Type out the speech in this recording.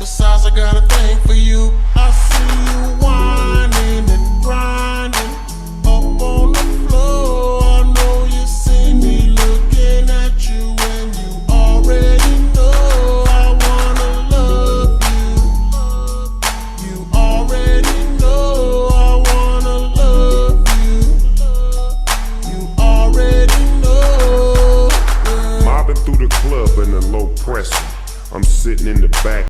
Besides, I got a thing for you. I see you whining and grinding up on the floor. I know you see me looking at you, and you already know I wanna love you. You already know I wanna love you. You already know. Mobbing through the club in a low pressure. I'm sitting in the back.